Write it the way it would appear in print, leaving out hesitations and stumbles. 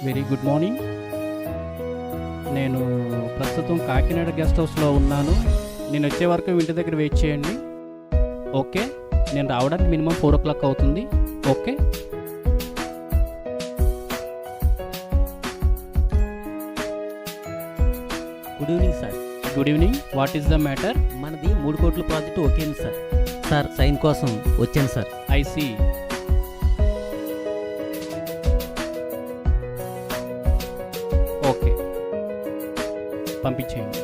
Very good morning. నేను ప్రస్తుతం Kakinada guest హౌస్లో ఉన్నాను. నేను వచ్చే వరకు ఇంటి దగ్గర వెయిట్ చేయండి. ఓకే, నేను రావడానికి మినిమం 4 o'clock అవుతుంది. Okay. Good evening sir. Good evening. What is the matter? మనది 3 కోట్ల ప్రాజెక్టు ఓకే అయింది సార్. సార్ సైన్ కోసం వచ్చాను సార్. I see. ఓకే, పంపించేయండి.